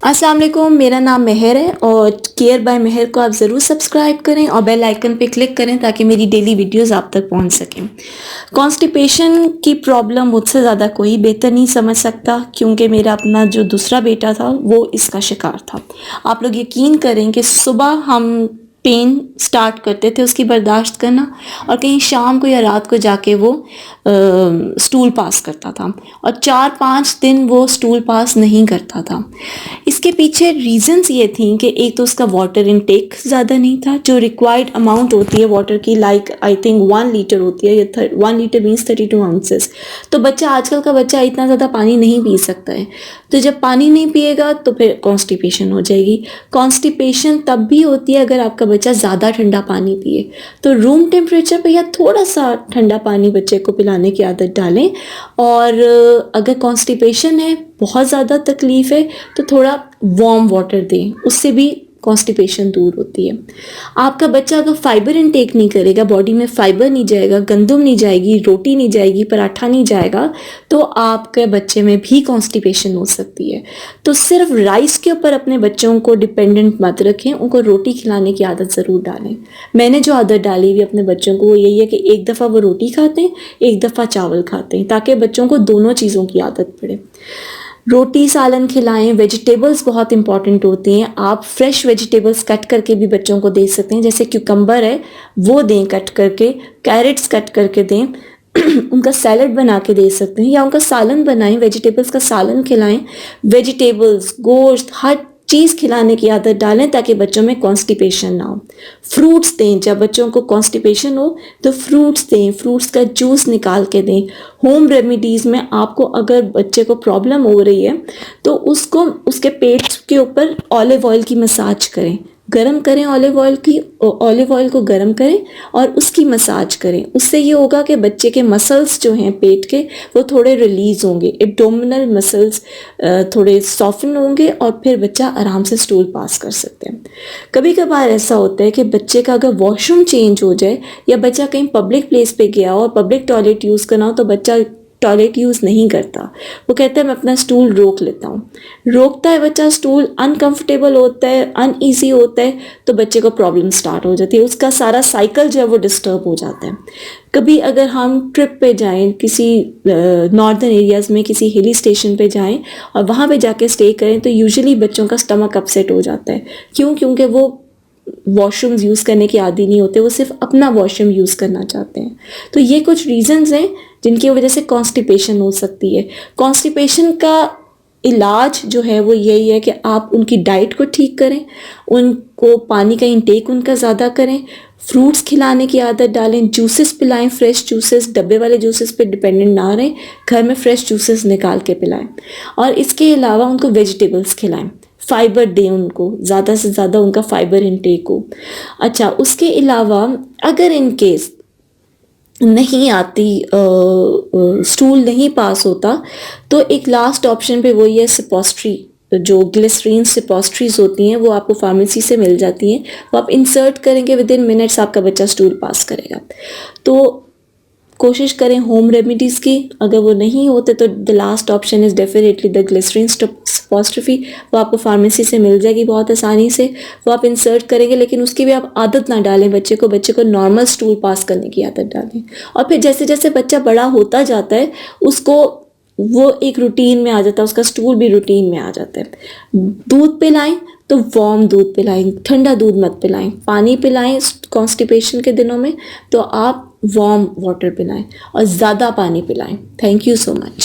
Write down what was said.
अस्सलाम वालेकुम, मेरा नाम मेहर है और केयर बाय मेहर को आप ज़रूर सब्सक्राइब करें और बेल आइकन पे क्लिक करें ताकि मेरी डेली वीडियोस आप तक पहुंच सकें। कॉन्स्टिपेशन की प्रॉब्लम मुझसे ज़्यादा कोई बेहतर नहीं समझ सकता क्योंकि मेरा अपना जो दूसरा बेटा था वो इसका शिकार था। आप लोग यकीन करें कि सुबह हम पेन स्टार्ट करते थे उसकी बर्दाश्त करना और कहीं शाम को या रात को जाके वो स्टूल पास करता था और 4-5 दिन वो स्टूल पास नहीं करता था। इसके पीछे रीजंस ये थी कि एक तो उसका वाटर इनटेक ज़्यादा नहीं था, जो रिक्वायर्ड अमाउंट होती है वाटर की, लाइक आई थिंक 1 लीटर होती है या 1 लीटर मीन्स 32 आउंसेस। तो बच्चा, आजकल का बच्चा इतना ज़्यादा पानी नहीं पी सकता है, तो जब पानी नहीं पिएगा तो फिर कॉन्स्टिपेशन हो जाएगी। कॉन्स्टिपेशन तब भी होती है अगर आपका बच्चा ज़्यादा ठंडा पानी पिए, तो रूम टेम्परेचर पे या थोड़ा सा ठंडा पानी बच्चे को पिलाने की आदत डालें। और अगर कॉन्स्टिपेशन है, बहुत ज़्यादा तकलीफ़ है, तो थोड़ा वार्म वाटर दें, उससे भी कॉन्स्टिपेशन दूर होती है। आपका बच्चा अगर फाइबर इनटेक नहीं करेगा, बॉडी में फाइबर नहीं जाएगा, गंदम नहीं जाएगी, रोटी नहीं जाएगी, पराठा नहीं जाएगा, तो आपके बच्चे में भी कॉन्स्टिपेशन हो सकती है। तो सिर्फ राइस के ऊपर अपने बच्चों को डिपेंडेंट मत रखें, उनको रोटी खिलाने की आदत ज़रूर डालें। मैंने जो आदत डाली हुई अपने बच्चों को वो यही है कि एक दफ़ा वो रोटी खाते हैं, एक दफ़ा चावल खाते हैं, ताकि बच्चों को दोनों चीज़ों की आदत पड़े। रोटी सालन खिलाएं, वेजिटेबल्स बहुत इंपॉर्टेंट होती हैं। आप फ्रेश वेजिटेबल्स कट करके भी बच्चों को दे सकते हैं, जैसे क्यूकम्बर है वो दें कट करके, कैरेट्स कट करके दें उनका सैलड बना के दे सकते हैं या उनका सालन बनाएं, वेजिटेबल्स का सालन खिलाएं। वेजिटेबल्स, गोश्त, हर चीज़ खिलाने की आदत डालें ताकि बच्चों में कॉन्स्टिपेशन ना हो। फ्रूट्स दें, जब बच्चों को कॉन्स्टिपेशन हो तो फ्रूट्स दें, फ्रूट्स का जूस निकाल के दें। होम रेमेडीज़ में आपको अगर बच्चे को प्रॉब्लम हो रही है तो उसको उसके पेट के ऊपर ऑलिव ऑयल की मसाज करें, गरम करें ऑलिव ऑयल को गरम करें और उसकी मसाज करें। उससे ये होगा कि बच्चे के मसल्स जो हैं पेट के वो थोड़े रिलीज़ होंगे, एब्डोमिनल मसल्स थोड़े सॉफ्टन होंगे और फिर बच्चा आराम से स्टूल पास कर सकते हैं। कभी कभार ऐसा होता है कि बच्चे का अगर वॉशरूम चेंज हो जाए या बच्चा कहीं पब्लिक प्लेस पे गया हो और पब्लिक टॉयलेट यूज़ करना हो तो बच्चा टॉयलेट यूज़ नहीं करता, वो कहता है मैं अपना स्टूल रोक लेता हूँ। रोकता है बच्चा स्टूल, अनकंफर्टेबल होता है, अनईजी होता है, तो बच्चे को प्रॉब्लम स्टार्ट हो जाती है, उसका सारा साइकिल जो है वो डिस्टर्ब हो जाता है। कभी अगर हम ट्रिप पे जाएं, किसी नॉर्दर्न एरियाज़ में किसी हिली स्टेशन पे जाएं और वहाँ पे जाके स्टे करें तो यूजुअली बच्चों का स्टमक अपसेट हो जाता है। क्यों? क्योंकि वो वॉशरूम्स यूज़ करने के आदी नहीं होते, वो सिर्फ अपना वॉशरूम यूज़ करना चाहते हैं। तो ये कुछ रीजंस हैं जिनकी वजह से कॉन्स्टिपेशन हो सकती है। कॉन्स्टिपेशन का इलाज जो है वो यही है कि आप उनकी डाइट को ठीक करें, उनको पानी का इंटेक उनका ज़्यादा करें, फ्रूट्स खिलाने की आदत डालें, जूसेस पिलाएं, फ्रेश जूसेस, डब्बे वाले जूसेस पे डिपेंडेंट ना रहें, घर में फ्रेश जूसेस निकाल के पिलाएं। और इसके अलावा उनको वेजिटेबल्स खिलाएं, फाइबर दें उनको, ज़्यादा से ज़्यादा उनका फाइबर इनटेक हो। अच्छा, उसके अलावा अगर इन केस नहीं आती, स्टूल नहीं पास होता, तो एक लास्ट ऑप्शन पे वही है सिपोस्ट्री, जो ग्लिसरीन सिपोस्ट्रीज होती हैं वो आपको फार्मेसी से मिल जाती हैं, वो आप इंसर्ट करेंगे, विद इन मिनट्स आपका बच्चा स्टूल पास करेगा। तो कोशिश करें होम रेमेडीज़ की। अगर वो नहीं होते तो the last option is definitely the glycerin suppository, वो आपको फार्मेसी से मिल जाएगी बहुत आसानी से, वो आप इंसर्ट करेंगे, लेकिन उसकी भी आप आदत ना डालें बच्चे को नॉर्मल स्टूल पास करने की आदत डालें। और फिर जैसे जैसे बच्चा बड़ा होता जाता है उसको वो एक रूटीन में आ जाता है, उसका स्टूल भी रूटीन में आ जाता है। दूध पिलाएं तो वार्म दूध पिलाएं, ठंडा दूध मत पिलाएं। पानी पिलाएं कॉन्स्टिपेशन के दिनों में तो आप वार्म वाटर पिलाएं और ज़्यादा पानी पिलाएं। Thank you so much.